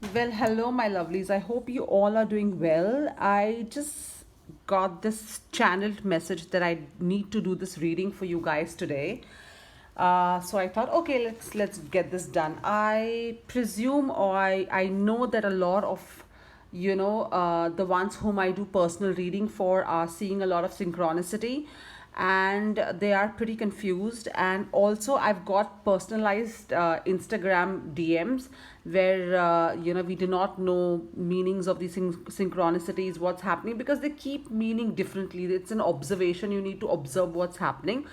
Well, hello, my lovelies. I hope you all are doing well. I just got this channeled message that I need to do this reading for you guys today. So I thought, okay, let's get this done. I presume, or I know that a lot of the ones whom I do personal reading for are seeing a lot of synchronicity, and they are pretty confused. And also I've got personalized Instagram DMs where we do not know meanings of these synchronicities, what's happening, because they keep meaning differently. It's an observation, you need to observe what's happening.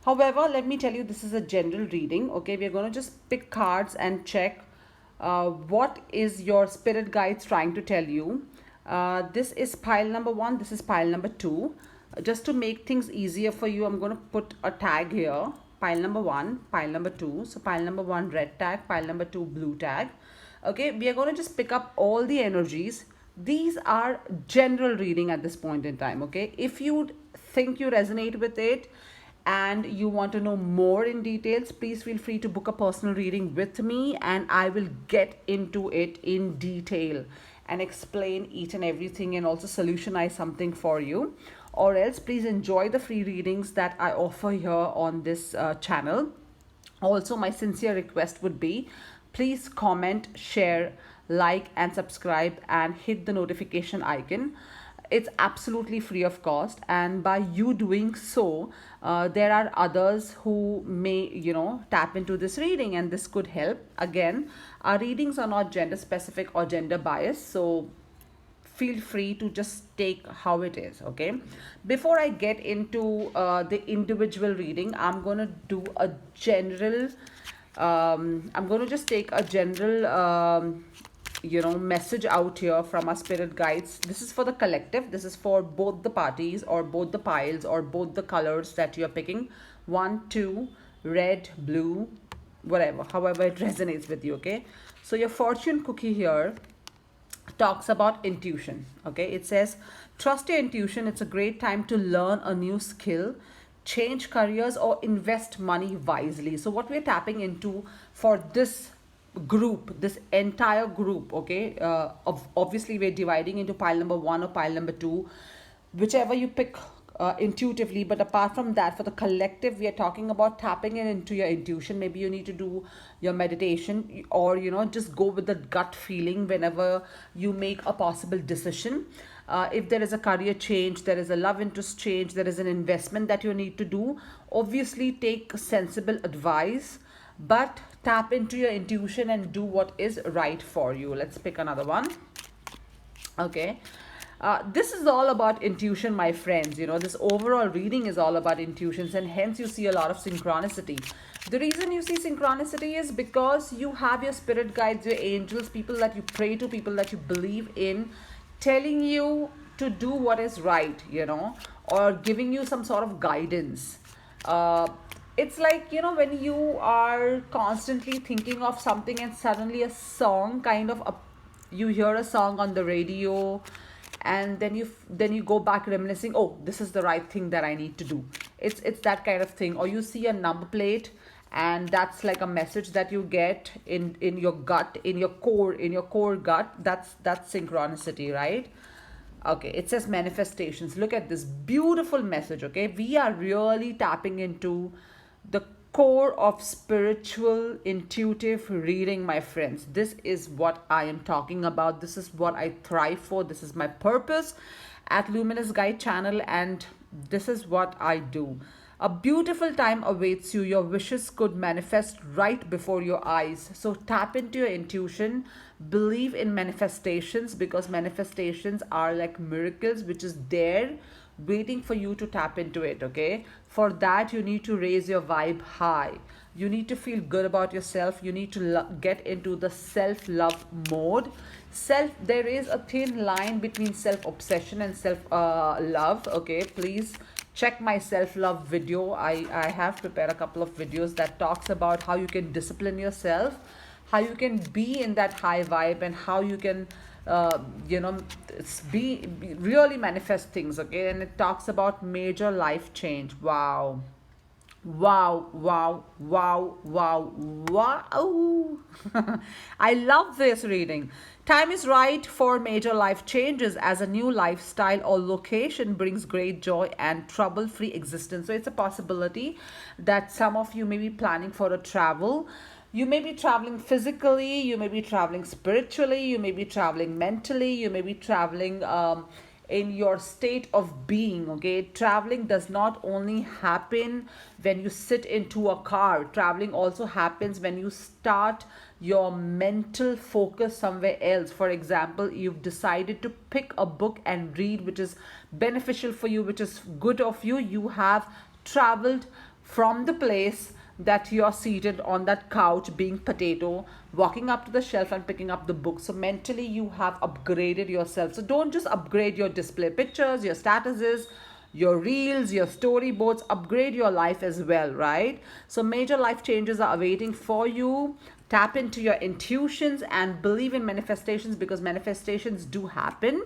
However, let me tell you, this is a general reading. Okay, we're going to just pick cards and check what is your spirit guides trying to tell you. This is pile number one, this is pile number two. Just to make things easier for you, I'm going to put a tag here. Pile number one, pile number two. So pile number one, red tag, pile number two, blue tag. Okay, we are going to just pick up all the energies. These are general reading at this point in time. Okay, if you think you resonate with it and you want to know more in details, please feel free to book a personal reading with me, and I will get into it in detail and explain each and everything and also solutionize something for you. Or else, please enjoy the free readings that I offer here on this channel. Also, my sincere request would be, please comment, share, like, and subscribe, and hit the notification icon. It's absolutely free of cost, and by you doing so, there are others who may, tap into this reading, and this could help. Again, our readings are not gender specific or gender biased, so feel free to just take how it is. Okay, before I get into the individual reading, I'm going to do a general I'm going to just take a general message out here from our spirit guides. This is for the collective, this is for both the parties or both the piles or both the colors that you're picking. One, two, red, blue, whatever, however it resonates with you. Okay, so your fortune cookie here talks about intuition. Okay, it says, trust your intuition. It's a great time to learn a new skill, change careers, or invest money wisely. So what we're tapping into for this group, this entire group, okay, obviously we're dividing into pile number one or pile number two, whichever you pick intuitively. But apart from that, for the collective, we are talking about tapping into your intuition. Maybe you need to do your meditation, or just go with the gut feeling whenever you make a possible decision. If there is a career change, there is a love interest change, there is an investment that you need to do, obviously take sensible advice, but tap into your intuition and do what is right for you. Let's pick another one. Okay. This is all about intuition, my friends. This overall reading is all about intuitions, and hence you see a lot of synchronicity. The reason you see synchronicity is because you have your spirit guides, your angels, people that you pray to, people that you believe in, telling you to do what is right, or giving you some sort of guidance. It's like, when you are constantly thinking of something and suddenly a song kind of you hear a song on the radio, and then you go back reminiscing, oh, this is the right thing that I need to do. It's that kind of thing. Or you see a number plate, and that's like a message that you get in your gut, in your core gut. That's synchronicity, right? Okay, it says manifestations. Look at this beautiful message. Okay, we are really tapping into the core of spiritual intuitive reading, my friends. This is what I am talking about. This is what I thrive for. This is my purpose at Luminous Guide channel, and this is what I do. A beautiful time awaits you. Your wishes could manifest right before your eyes. So tap into your intuition, believe in manifestations, because manifestations are like miracles which is there waiting for you to tap into it. Okay, for that you need to raise your vibe high. You need to feel good about yourself. You need to get into the self love mode. There is a thin line between self obsession and self love. Okay, please check my self love video. I have prepared a couple of videos that talks about how you can discipline yourself, how you can be in that high vibe, and how you can uh, you know really manifest things. Okay, and it talks about major life change. Wow, Wow, wow, wow, wow, wow. I love this reading. Time is right for major life changes as a new lifestyle or location brings great joy and trouble free existence. So it's a possibility that some of you may be planning for a travel. You may be traveling physically, you may be traveling spiritually, you may be traveling mentally, you may be traveling in your state of being. Okay, traveling does not only happen when you sit into a car. Traveling also happens when you start your mental focus somewhere else. For example, you've decided to pick a book and read which is beneficial for you, which is good of you. You have traveled from the place that you're seated on that couch being potato, walking up to the shelf and picking up the book. So mentally you have upgraded yourself. So don't just upgrade your display pictures, your statuses, your reels, your storyboards, upgrade your life as well, right? So major life changes are awaiting for you. Tap into your intuitions and believe in manifestations, because manifestations do happen.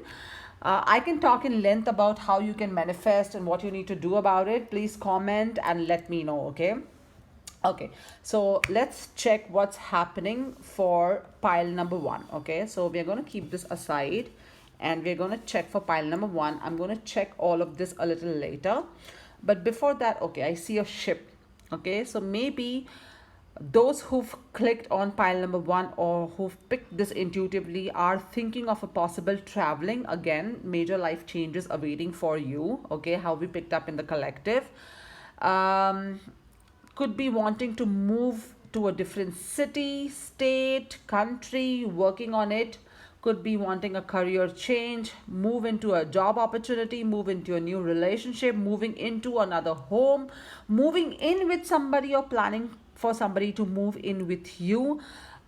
I can talk in length about how you can manifest and what you need to do about it. Please comment and let me know, okay? Okay, so let's check what's happening for pile number one. Okay, so we're going to keep this aside and we're going to check for pile number one. I'm going to check all of this a little later. But before that, okay, I see a ship. Okay, so maybe those who've clicked on pile number one or who've picked this intuitively are thinking of a possible traveling. Again, major life changes awaiting for you. Okay, how we picked up in the collective. Um, could be wanting to move to a different city, state, country, working on it. Could be wanting a career change, move into a job opportunity, move into a new relationship, moving into another home, moving in with somebody, or planning for somebody to move in with you.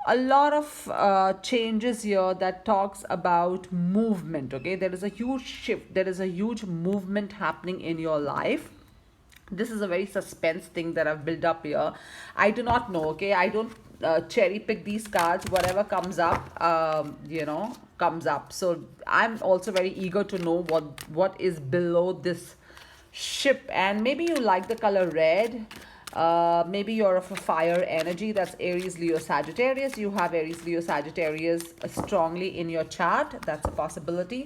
A lot of changes here that talks about movement. Okay, there is a huge shift, there is a huge movement happening in your life. This is a very suspense thing that I've built up here. I do not know, okay? I don't cherry pick these cards. Whatever comes up, comes up. So I'm also very eager to know what is below this ship. And maybe you like the color red. Maybe you're of a fire energy. That's Aries, Leo, Sagittarius. You have Aries, Leo, Sagittarius strongly in your chart. That's a possibility.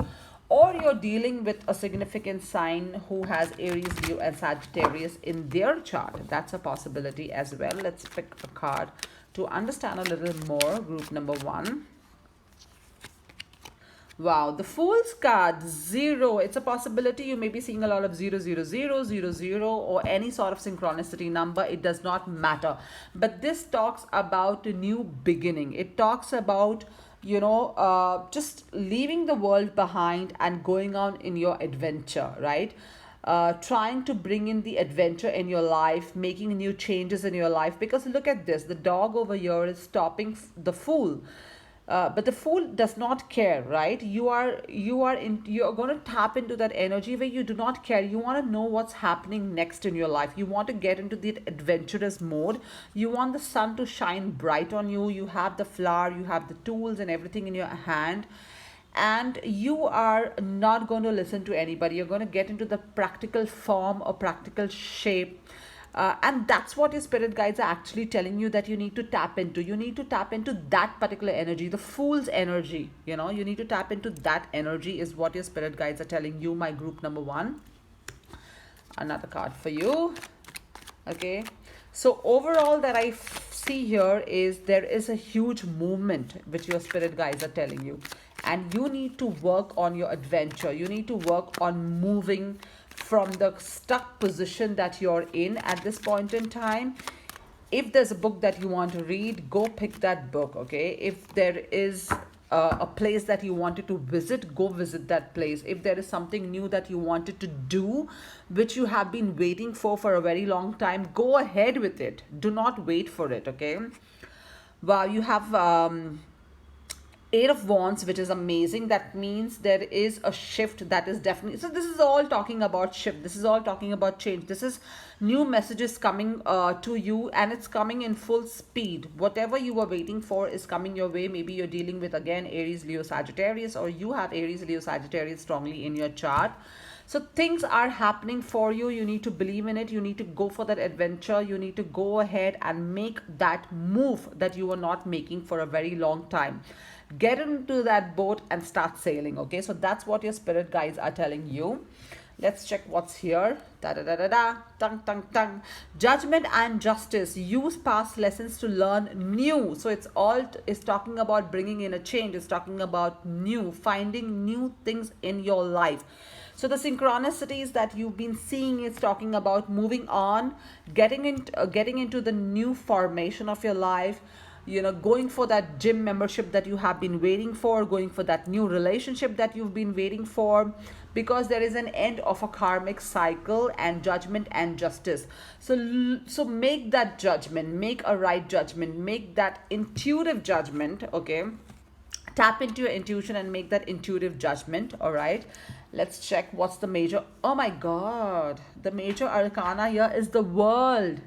Or you're dealing with a significant sign who has Aries, Leo, and Sagittarius in their chart. That's a possibility as well. Let's pick a card to understand a little more. Group number one. Wow, the Fool's card, 0. It's a possibility you may be seeing a lot of 00000 or any sort of synchronicity number. It does not matter. But this talks about a new beginning. It talks about, just leaving the world behind and going on in your adventure, right? Trying to bring in the adventure in your life, making new changes in your life. Because look at this, the dog over here is stopping the fool. But the fool does not care, right? You're going to tap into that energy where you do not care. You want to know what's happening next in your life. You want to get into the adventurous mode. You want the sun to shine bright on you. You have the flower, you have the tools and everything in your hand, and you are not going to listen to anybody. You're going to get into the practical form or practical shape. And that's what your spirit guides are actually telling you that you need to tap into. You need to tap into that particular energy, the fool's energy. You need to tap into that energy, is what your spirit guides are telling you, my group number one. Another card for you. Okay. So overall that I see here is there is a huge movement which your spirit guides are telling you. And you need to work on your adventure. You need to work on moving from the stuck position that you're in at this point in time. If there's a book that you want to read, go pick that book, okay? If there is a place that you wanted to visit, go visit that place. If there is something new that you wanted to do, which you have been waiting for a very long time, go ahead with it. Do not wait for it, okay? Wow, you have Eight of Wands, which is amazing. That means there is a shift that is definitely. So this is all talking about shift. This is all talking about change. This is new messages coming to you, and it's coming in full speed. Whatever you were waiting for is coming your way. Maybe you're dealing with again Aries, Leo, Sagittarius, or you have Aries, Leo, Sagittarius strongly in your chart. So things are happening for you. You need to believe in it. You need to go for that adventure. You need to go ahead and make that move that you were not making for a very long time. Get into that boat and start sailing. Okay, so that's what your spirit guides are telling you. Let's check what's here. Da da da da da. Tung tung tung. Judgment and justice. Use past lessons to learn new. So it's all is talking about bringing in a change. It's talking about new, finding new things in your life. So the synchronicities that you've been seeing is talking about moving on, getting into the new formation of your life. You know, going for that gym membership that you have been waiting for, going for that new relationship that you've been waiting for, because there is an end of a karmic cycle and judgment and justice. So make that judgment, make a right judgment, make that intuitive judgment. Okay, tap into your intuition and make that intuitive judgment. All right, let's check what's the major. Oh my god, the major arcana here is the World.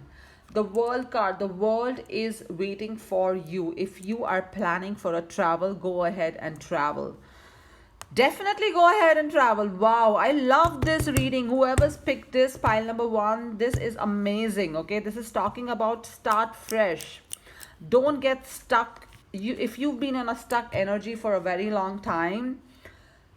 The World card. The world is waiting for you. If you are planning for a travel, go ahead and travel. Definitely go ahead and travel. Wow, I love this reading. Whoever's picked this, pile number one, this is amazing. Okay, this is talking about start fresh. Don't get stuck. If you've been in a stuck energy for a very long time,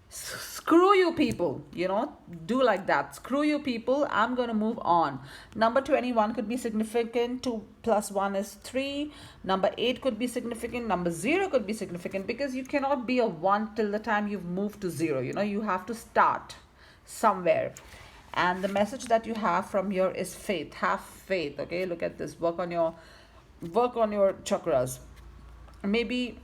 screw you people, you know, do like that. Screw you people, I'm going to move on. Number 21 could be significant. 2 plus 1 is 3. Number 8 could be significant. Number 0 could be significant, because you cannot be a 1 till the time you've moved to 0. You know, you have to start somewhere. And the message that you have from here is faith. Have faith. Okay, look at this. Work on your chakras. Maybe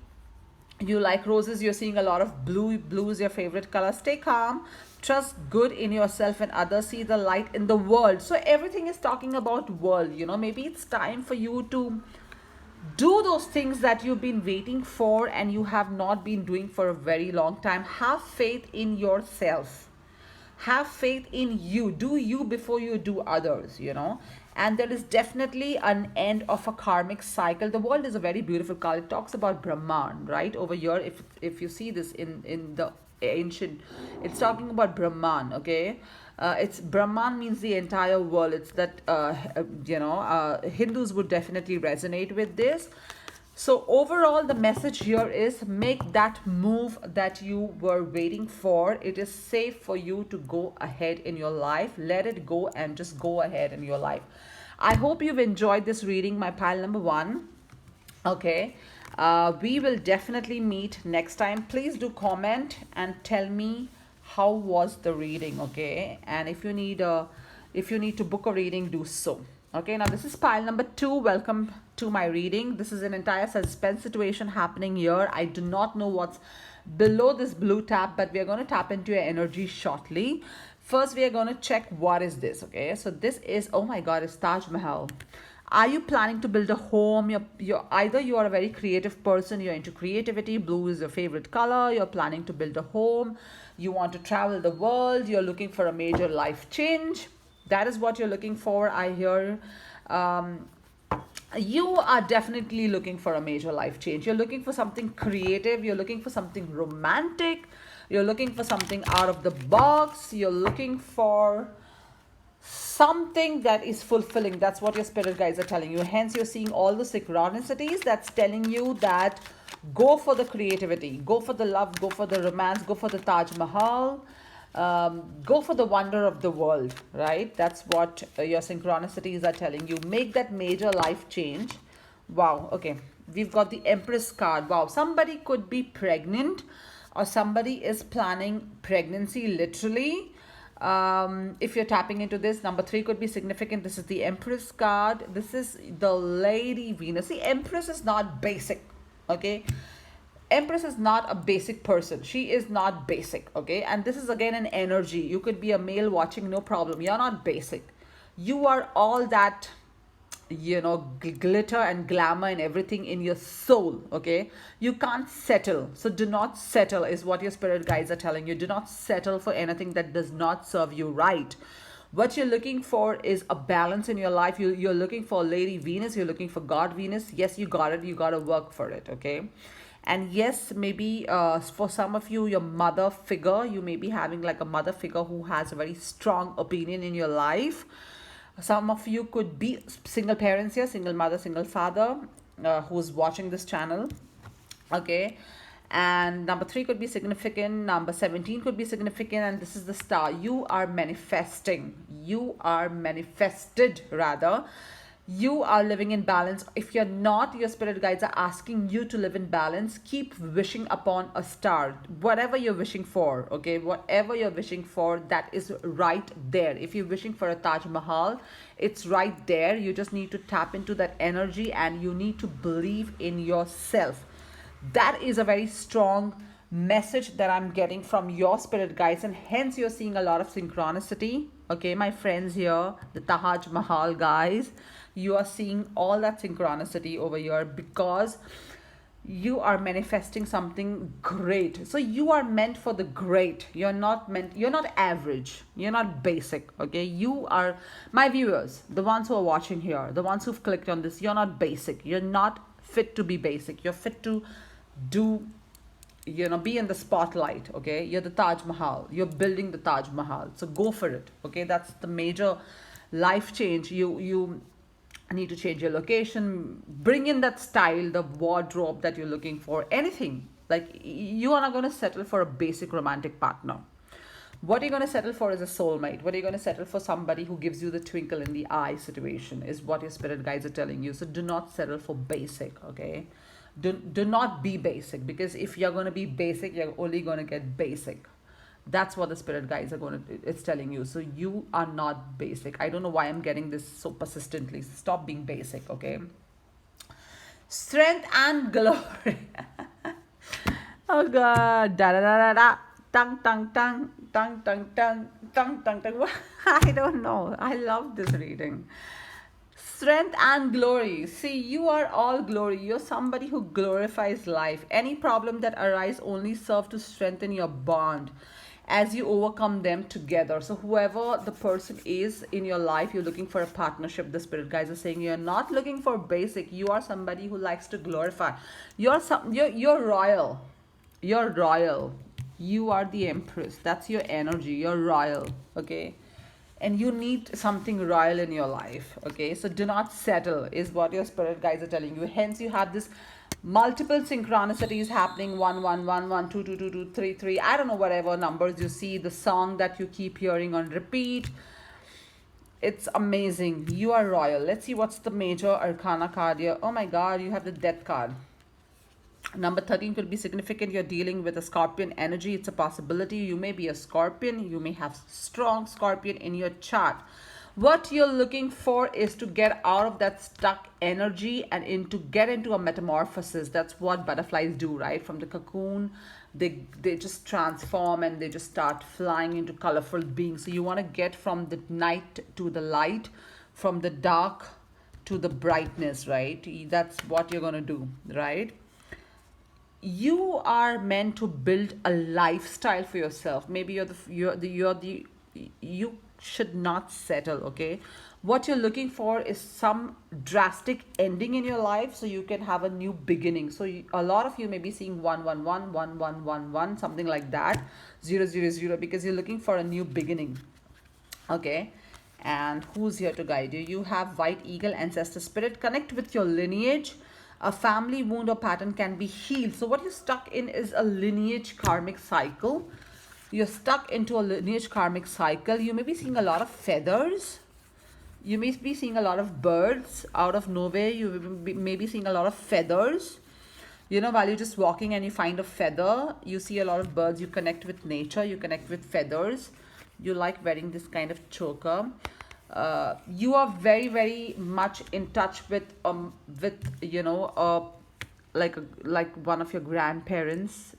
you like roses, you're seeing a lot of blue is your favorite color. Stay calm, trust good in yourself and others, see the light in the world. So everything is talking about world. You know, maybe it's time for you to do those things that you've been waiting for and you have not been doing for a very long time. Have faith in yourself, have faith in you. Do you before you do others, you know. And there is definitely an end of a karmic cycle. The World is a very beautiful card. It talks about Brahman, right over here. If you see this in the ancient, it's talking about Brahman. Okay, it's Brahman means the entire world. It's that Hindus would definitely resonate with this. So overall, the message here is make that move that you were waiting for. It is safe for you to go ahead in your life. Let it go and just go ahead in your life. I hope you've enjoyed this reading, my pile number one. Okay, we will definitely meet next time. Please do comment and tell me how was the reading. Okay, and if you need to book a reading, do so. Okay, now this is pile number 2. Welcome to my reading. This is an entire suspense situation happening here. I do not know what's below this blue tap, but we are going to tap into your energy shortly. First, we are going to check what is this. Okay, so this is, oh my god, it's Taj Mahal. Are you planning to build a home? You're either you are a very creative person, you're into creativity, blue is your favorite color, you're planning to build a home, you want to travel the world, you're looking for a major life change. That is what you're looking for, I hear. You are definitely looking for a major life change. You're looking for something creative. You're looking for something romantic. You're looking for something out of the box. You're looking for something that is fulfilling. That's what your spirit guides are telling you. Hence, you're seeing all the synchronicities that's telling you that go for the creativity, go for the love, go for the romance, go for the Taj Mahal. Go for the wonder of the world, right? That's what your synchronicities are telling you. Make that major life change. Wow. Okay, we've got the Empress card. Wow, somebody could be pregnant or somebody is planning pregnancy literally. If you're tapping into this, number 3 could be significant. This is the Empress card. This is the Lady Venus. See, Empress is not basic. Okay, Empress is not a basic person. She is not basic, okay? And this is again an energy. You could be a male watching, no problem. You're not basic. You are all that glitter and glamour and everything in your soul. Okay, you can't settle, so do not settle is what your spirit guides are telling you. Do not settle for anything that does not serve you right. What you're looking for is a balance in your life. You're looking for Lady Venus, you're looking for God Venus. Yes, you got it, you got to work for it. Okay, and yes, maybe for some of you, your mother figure, you may be having like a mother figure who has a very strong opinion in your life. Some of you could be single parents here, single mother, single father, who's watching this channel. Okay. And number 3 could be significant. Number 17 could be significant. And this is the star. You are manifesting. You are manifested, rather. You are living in balance. If you're not, your spirit guides are asking you to live in balance. Keep wishing upon a star. Whatever you're wishing for, okay? Whatever you're wishing for, that is right there. If you're wishing for a Taj Mahal, it's right there. You just need to tap into that energy and you need to believe in yourself. That is a very strong message that I'm getting from your spirit guides, and hence you're seeing a lot of synchronicity. Okay, my friends here, the Taj Mahal guys, you are seeing all that synchronicity over here because you are manifesting something great. So you are meant for the great. You're not average, you're not basic. Okay, you are, my viewers, the ones who are watching here, the ones who've clicked on this, you're not basic. You're not fit to be basic. You're fit to do, be in the spotlight. Okay, you're the Taj Mahal, you're building the Taj Mahal, so go for it. Okay, that's the major life change. You need to change your location, bring in that style, the wardrobe that you're looking for, anything. Like, you are not going to settle for a basic romantic partner. What you're going to settle for is a soulmate. What you're going to settle for, somebody who gives you the twinkle in the eye situation, is what your spirit guides are telling you. So do not settle for basic. Okay, do not be basic, because if you're going to be basic, you're only going to get basic. That's what the spirit guides are going to, it's telling you. So you are not basic. I don't know why I'm getting this so persistently. Stop being basic. Okay, strength and glory. Oh god, da da da da da, tung tung tung, tung tung tung, tung tung tung. I don't know, I love this reading. Strength and glory. See, you are all glory. You're somebody who glorifies life. Any problem that arise only serve to strengthen your bond as you overcome them together. So whoever the person is in your life, you're looking for a partnership. The spirit guides are saying you're not looking for basic. You are somebody who likes to glorify. You're royal. You're royal. You are the empress. That's your energy. You're royal. Okay, and you need something royal in your life. Okay, so do not settle is what your spirit guides are telling you. Hence you have this multiple synchronicities happening. 1 1 1 1 2 2 2 2 3 3, I don't know, whatever numbers you see, the song that you keep hearing on repeat. It's amazing. You are royal. Let's see what's the major arcana card here. Oh my god, you have the death card. Number 13 could be significant. You're dealing with a scorpion energy. It's a possibility. You may be a scorpion. You may have strong scorpion in your chart. What you're looking for is to get out of that stuck energy and get into a metamorphosis. That's what butterflies do, right? From the cocoon, they just transform and they just start flying into colorful beings. So you want to get from the night to the light, from the dark to the brightness, right? That's what you're going to do, right? You are meant to build a lifestyle for yourself. Maybe you should not settle. Okay, what you're looking for is some drastic ending in your life so you can have a new beginning. So a lot of you may be seeing 1 1 1 1 1 1 1, something like that, 0 0 0, because you're looking for a new beginning. Okay, and who's here to guide you? You have white eagle, ancestor spirit. Connect with your lineage. A family wound or pattern can be healed. So what you're stuck in is a lineage karmic cycle. You're stuck into a lineage karmic cycle. You may be seeing a lot of feathers. You may be seeing a lot of birds out of nowhere. You may be seeing a lot of feathers. While you're just walking and you find a feather, you see a lot of birds. You connect with nature. You connect with feathers. You like wearing this kind of choker. You are very, very much in touch with like one of your grandparents,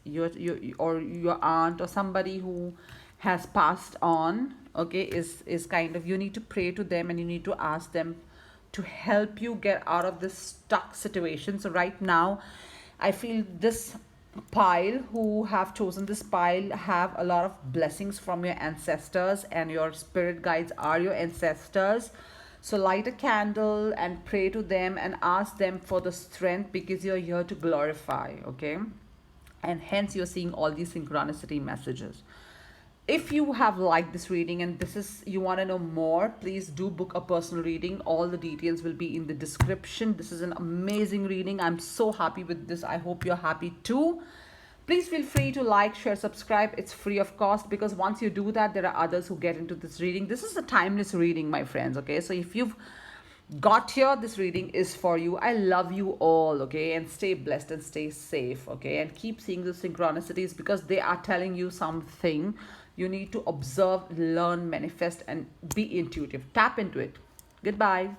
or your aunt, or somebody who has passed on. Okay, is kind of, you need to pray to them and you need to ask them to help you get out of this stuck situation. So right now, I feel this pile who have chosen this pile have a lot of blessings from your ancestors, and your spirit guides are your ancestors. So light a candle and pray to them and ask them for the strength, because you're here to glorify, okay? And hence you're seeing all these synchronicity messages. If you have liked this reading and this is you want to know more, please do book a personal reading. All the details will be in the description. This is an amazing reading. I'm so happy with this. I hope you're happy too. Please feel free to like, share, subscribe. It's free of cost, because once you do that, there are others who get into this reading. This is a timeless reading, my friends, okay? So if you've got here, this reading is for you. I love you all, okay? And stay blessed and stay safe, okay? And keep seeing the synchronicities, because they are telling you something. You need to observe, learn, manifest, and be intuitive. Tap into it. Goodbye.